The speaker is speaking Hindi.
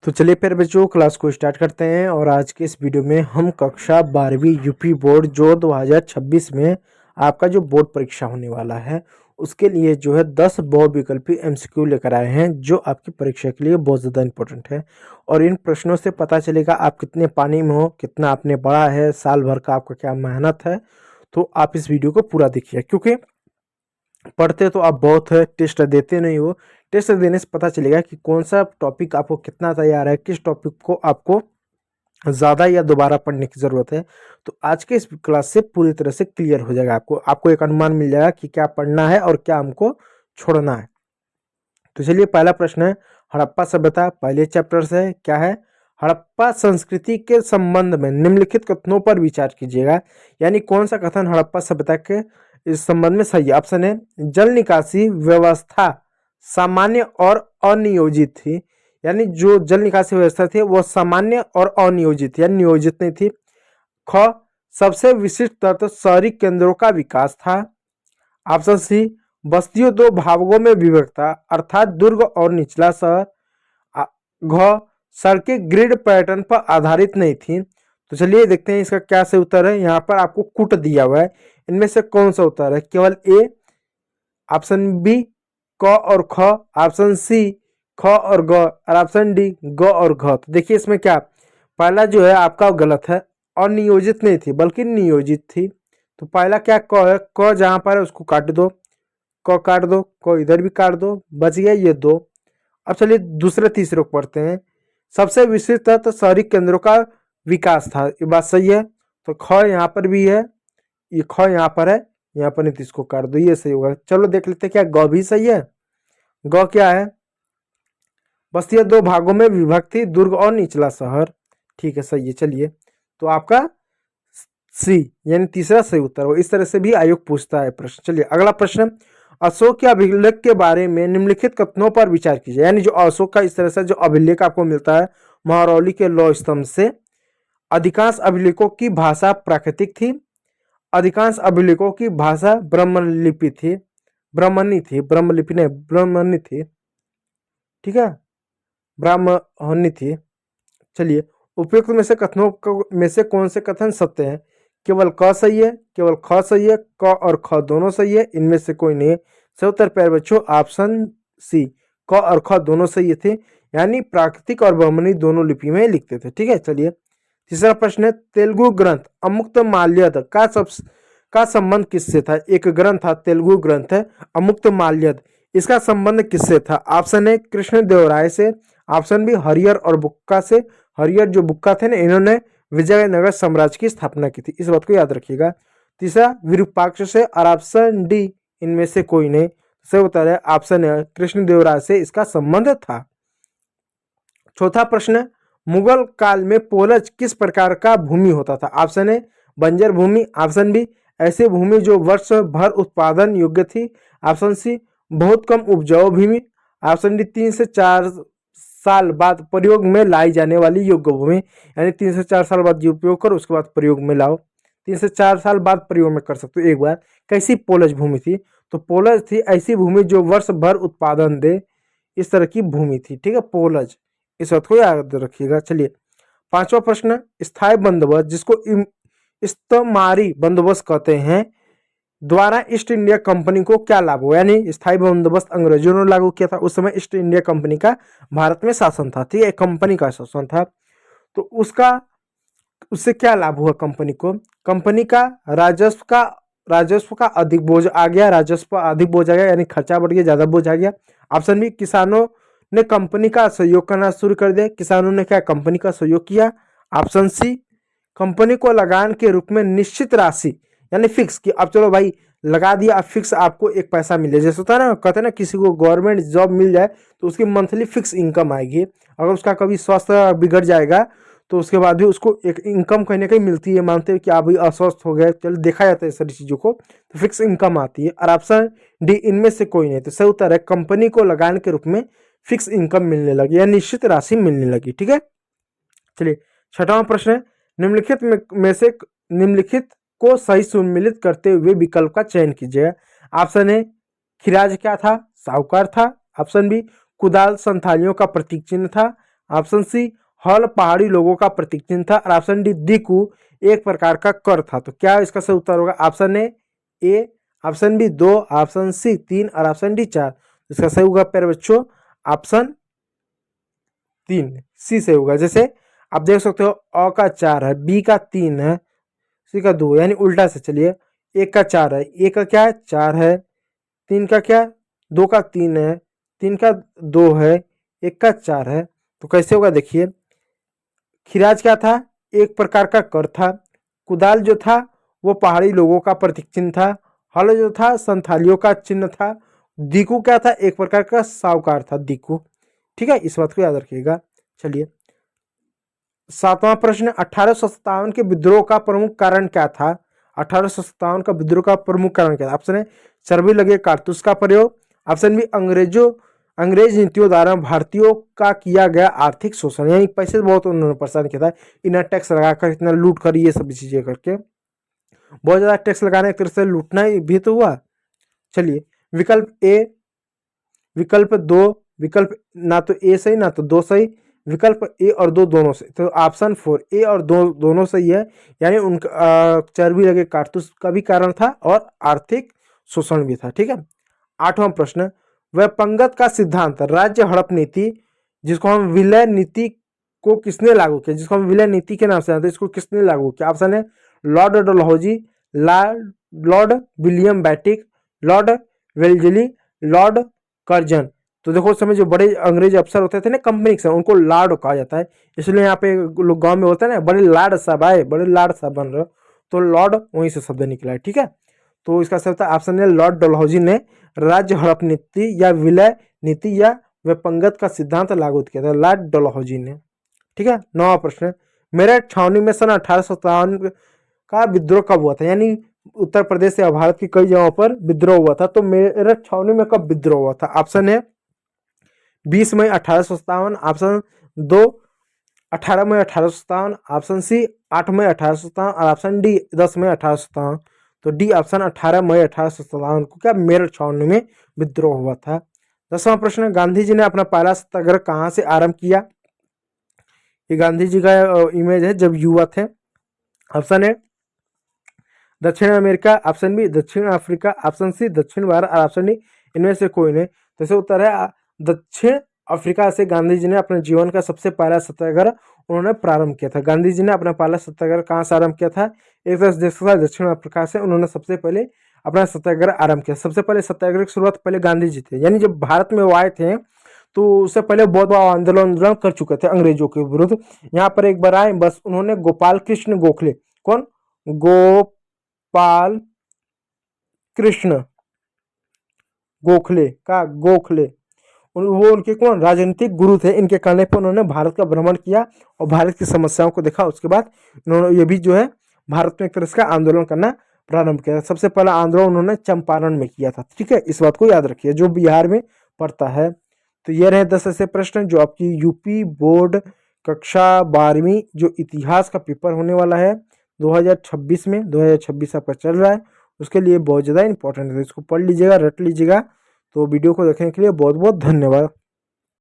तो चलिए फिर बच्चों क्लास को स्टार्ट करते हैं। और आज के इस वीडियो में हम कक्षा 12वीं यूपी बोर्ड जो 2026 में आपका जो बोर्ड परीक्षा होने वाला है उसके लिए जो है 10 बहुविकल्पी एमसीक्यू लेकर आए हैं जो आपकी परीक्षा के लिए बहुत ज़्यादा इंपॉर्टेंट है। और इन प्रश्नों से पता चलेगा आप कितने पानी में हो, कितना आपने पढ़ा है, साल भर का आपका क्या मेहनत है। तो आप इस वीडियो को पूरा देखिए, क्योंकि पढ़ते तो आप बहुत है, टेस्ट देते नहीं हो। टेस्ट देने से पता चलेगा कि कौन सा टॉपिक आपको कितना तैयार है, किस टॉपिक को आपको ज़्यादा या दोबारा पढ़ने की ज़रूरत है। तो आज के इस क्लास से पूरी तरह से क्लियर हो जाएगा, आपको एक अनुमान मिल जाएगा कि क्या पढ़ना है और क्या हमको छोड़ना है। तो चलिए पहला प्रश्न है, हड़प्पा सभ्यता पहले चैप्टर से है। क्या है? हड़प्पा संस्कृति के संबंध में निम्नलिखित कथनों पर विचार कीजिएगा। यानी कौन सा कथन हड़प्पा सभ्यता के इस संबंध में सही है? ऑप्शन है, जल निकासी व्यवस्था सामान्य और अनियोजित थी। यानी जो जल निकासी व्यवस्था थी वो सामान्य और अनियोजित थी, यानी नियोजित नहीं थी। ख, सबसे विशिष्ट तत्व शहरी केंद्रों का विकास था। ऑप्शन सी, बस्तियों दो भागों में विभक्त था, अर्थात दुर्ग और निचला शहर। घ, सड़कें ग्रिड पैटर्न पर आधारित नहीं थी। तो चलिए देखते हैं इसका क्या सही उत्तर है। यहाँ पर आपको कुट दिया हुआ है, इनमें से कौन सा उत्तर है? केवल ए, ऑप्शन बी क और ख, ऑप्शन सी ख और ग, और ऑप्शन डी ग और घ। तो देखिए इसमें क्या, पहला जो है आपका गलत है, अनियोजित नहीं थी बल्कि नियोजित थी। तो पहला क्या क है, क जहां पर है उसको काट दो, क काट दो, क इधर भी काट दो, बच गया ये दो। अब चलिए दूसरे तीसरे को पढ़ते हैं। सबसे विशिष्ट तत्व शहरी केंद्रों का विकास था, ये बात सही है। तो ख यहाँ पर भी है, ये ख यहाँ पर है, यहाँ पर नहीं, तो इसको काट दो, ये सही होगा। चलो देख लेते हैं क्या ग भी सही है। ग क्या है? बस्तियां दो भागों में विभक्त थी, दुर्ग और निचला शहर। ठीक है, सही है। चलिए तो आपका सी यानी तीसरा सही उत्तर हो। इस तरह से भी आयोग पूछता है प्रश्न। चलिए अगला प्रश्न, अशोक के अभिलेख के बारे में निम्नलिखित कथनों पर विचार कीजिए। यानी जो अशोक का इस तरह से जो अभिलेख आपको मिलता है महरौली के लौह स्तंभ से, अधिकांश अभिलेखों की भाषा प्राकृतिक थी, अधिकांश अभिलेखों की भाषा ब्रह्मलिपि थी, ब्राह्मणी थी, ब्रह्मलिपि नहीं ब्राह्मणी थी, ठीक है, ब्राह्मणी थी। चलिए उपयुक्त में से कथनों में से कौन से कथन सत्य हैं? केवल क सही है, केवल ख सही है, क और ख दोनों सही है, इनमें से कोई नहीं है। सही उत्तर प्यारे बच्चों ऑप्शन सी, क और ख दोनों सही थे, यानी प्राकृतिक और ब्राह्मणी दोनों लिपि में लिखते थे। ठीक है, चलिए तीसरा प्रश्न है, तेलुगु ग्रंथ अमुक्त माल्यद का संबंध किससे था? एक ग्रंथ था, तेलुगु ग्रंथ है अमुक्त माल्यद, इसका संबंध किससे था? ऑप्शन ए कृष्ण देवराय से, ऑप्शन बी हरिहर और बुक्का से। हरिहर जो बुक्का थे ना, इन्होंने विजयनगर साम्राज्य की स्थापना की थी, इस बात को याद रखिएगा। तीसरा विरूपाक्ष से, और ऑप्शन डी इनमें से कोई नहीं। सही उत्तर है ऑप्शन ए कृष्ण देवराय से इसका संबंध था। चौथा प्रश्न, मुगल काल में पोलज किस प्रकार का भूमि होता था? ऑप्शन ए बंजर भूमि, ऑप्शन बी ऐसी भूमि जो वर्ष भर उत्पादन योग्य थी, ऑप्शन सी बहुत कम उपजाऊ भूमि, ऑप्शन डी 3 से 4 साल बाद प्रयोग में लाई जाने वाली योग्य भूमि। यानी 3 से 4 साल बाद उपयोग करो, उसके बाद प्रयोग में लाओ। 3 से 4 साल बाद प्रयोग में कर सकते हो एक बार। कैसी पोलज भूमि थी? तो पोलज थी ऐसी भूमि जो वर्ष भर उत्पादन दे, इस तरह की भूमि थी। ठीक है, पोलज, इस बात को याद रखिएगा। चलिए पांचवा प्रश्न, स्थायी बंदोबस्त जिसको इस्तमारी बंदोबस्त कहते हैं द्वारा ईस्ट इंडिया कंपनी को क्या लाभ हुआ? यानी स्थायी बंदोबस्त अंग्रेजों ने लागू किया था, उस समय ईस्ट इंडिया कंपनी का भारत में शासन था, ठीक है, कंपनी का शासन था। तो उससे क्या लाभ हुआ कंपनी को? कंपनी का राजस्व का अधिक बोझ आ गया, राजस्व अधिक बोझ आ गया, यानी खर्चा बढ़ गया, ज्यादा बोझ आ गया। ऑप्शन बी, किसानों ने कंपनी का सहयोग करना शुरू कर दिया, किसानों ने क्या कंपनी का सहयोग किया। ऑप्शन सी, कंपनी को लगान के रूप में निश्चित राशि यानी फिक्स की, अब चलो भाई लगा दिया, अब फिक्स आपको एक पैसा मिले, जैसे होता है ना, कहते हैं ना किसी को गवर्नमेंट जॉब मिल जाए तो उसकी मंथली फिक्स इनकम आएगी। अगर उसका कभी स्वास्थ्य बिगड़ जाएगा तो उसके बाद भी उसको एक इनकम कहीं ना कहीं मिलती है, मानते हैं कि आप भी अस्वस्थ हो गए, चलो देखा जाता है सारी चीज़ों को, तो फिक्स इनकम आती है। और ऑप्शन डी इनमें से कोई नहीं। तो सही उत्तर है कंपनी को लगान के रूप में फिक्स इनकम मिलने लगी या निश्चित राशि मिलने लगी। ठीक है, चलिए छठवां प्रश्न है, निम्नलिखित को सही सुम्मिलित करते हुए विकल्प का चयन कीजिए। ऑप्शन ए खिराज क्या था? साहूकार था। ऑप्शन बी कुदाल संथालियों का प्रतीक चिन्ह था। ऑप्शन सी हल पहाड़ी लोगों का प्रतीक चिन्ह था और ऑप्शन डी दिकु एक प्रकार का कर था। तो क्या इसका सही उत्तर होगा? Option A, option B 2, option C 3 और ऑप्शन डी 4। इसका सही होगा प्यारे बच्चों ऑप्शन 3 सी से होगा। जैसे आप देख सकते हो अ का 4 है, बी का 3 है, सी का 2, यानी उल्टा से चलिए। एक का 4 है, एक का क्या है 4 है, 3 का क्या 2 का 3 है, 3 का 2 है, एक का 4 है। तो कैसे होगा देखिए, खिराज क्या था? एक प्रकार का कर था। कुदाल जो था वो पहाड़ी लोगों का प्रतीक चिन्ह था। हल जो था संथालियों का चिन्ह था। दीकू क्या था? एक प्रकार का साहूकार था दीकू। ठीक है, इस बात को याद रखिएगा। चलिए 7वां प्रश्न, 1857 के विद्रोह का प्रमुख कारण क्या था? 1857 का विद्रोह का प्रमुख कारण क्या था? ऑप्शन है चर्बी लगे कारतूस का प्रयोग, ऑप्शन बी अंग्रेज नीतियों द्वारा भारतीयों का किया गया आर्थिक शोषण, यानी पैसे बहुत उन्होंने परेशान किया था, इतना टैक्स लगाकर इतना लूट कर ये सब चीजें करके, बहुत ज्यादा टैक्स लगाने की तरफ से लूटना भी तो हुआ। चलिए विकल्प ए, विकल्प 2, विकल्प ना तो ए सही ना तो 2 सही, विकल्प ए और 2 दोनों सही। तो ऑप्शन 4 ए और 2 दोनों सही है, यानी उनका चर्बी लगे कारतूस का भी कारण था और आर्थिक शोषण भी था। ठीक है, 8वां प्रश्न, वह पंगत का सिद्धांत राज्य हड़प नीति जिसको हम विलय नीति को किसने लागू किया? जिसको हम विलय नीति के नाम से जानते हैं, इसको किसने लागू किया? ऑप्शन है Lord Dalhousie, Lord William बैटिक, Lord वेल्जली, Lord Curzon. तो देखो उस समय जो बड़े अंग्रेज अफसर होते थे ना कंपनी से, उनको लॉर्ड कहा जाता है, इसलिए यहाँ पे लोग गांव में होता है ना बड़े लाड साहब आए, बड़े लाड साहब बन रहे हो, तो लॉर्ड वहीं से शब्द निकला है। ठीक है, तो इसका सही ऑप्शन है लॉर्ड डलहौजी ने राज्य हड़प नीति या विलय नीति या विपंगत का सिद्धांत लागू किया था, लॉर्ड डलहौजी ने। ठीक है, 9वां प्रश्न, मेरठ छावनी में सन 1857 का विद्रोह कब हुआ था? यानी उत्तर प्रदेश या भारत की कई जगहों पर विद्रोह हुआ था, तो मेरठ छावनी में कब विद्रोह हुआ था? ऑप्शन है 20 मई 1857, ऑप्शन 2 18 मई 1857, ऑप्शन सी 8 मई 1857 और ऑप्शन डी 10 मई 1857। तो डी ऑप्शन 18 मई 1857 को क्या मेरठ छावनी में विद्रोह हुआ था। 10वां प्रश्न, गांधी जी ने अपना पहला सत्याग्रह कहाँ से आरंभ किया? ये गांधी जी का इमेज है जब युवा थे। ऑप्शन है दक्षिण अमेरिका, ऑप्शन बी दक्षिण अफ्रीका, ऑप्शन सी दक्षिण भारत और ऑप्शन डी इनमें से कोई नहीं। तो इसका उत्तर है दक्षिण अफ्रीका से गांधी जी ने अपने जीवन का सबसे पहला सत्याग्रह उन्होंने प्रारंभ किया था। गांधी जी ने अपना पहला सत्याग्रह कहाँ से आरंभ किया था? एक देश था दक्षिण अफ्रीका से, उन्होंने सबसे पहले अपना सत्याग्रह आरंभ किया। सबसे पहले सत्याग्रह की शुरुआत पहले गांधी जी थे, यानी जब भारत में वो आए थे तो उससे पहले बहुत बड़ा आंदोलन कर चुके थे अंग्रेजों के विरुद्ध। यहाँ पर एक बार आए बस, उन्होंने गोपाल कृष्ण गोखले, कौन? गोपाल कृष्ण गोखले, वो उनके कौन राजनीतिक गुरु थे। इनके कहने पर उन्होंने भारत का भ्रमण किया और भारत की समस्याओं को देखा। उसके बाद उन्होंने ये भी जो है भारत में एक तरह का आंदोलन करना प्रारंभ किया। सबसे पहला आंदोलन उन्होंने चंपारण में किया था। ठीक है, इस बात को याद रखिए, जो बिहार में पड़ता है। तो ये रहे 10 ऐसे प्रश्न जो आपकी यूपी बोर्ड कक्षा 12वीं जो इतिहास का पेपर होने वाला है 2026 में, 2026 आपका चल रहा है, उसके लिए बहुत ज़्यादा इंपॉर्टेंट है। इसको पढ़ लीजिएगा, रट लीजिएगा। तो वीडियो को देखने के लिए बहुत बहुत धन्यवाद।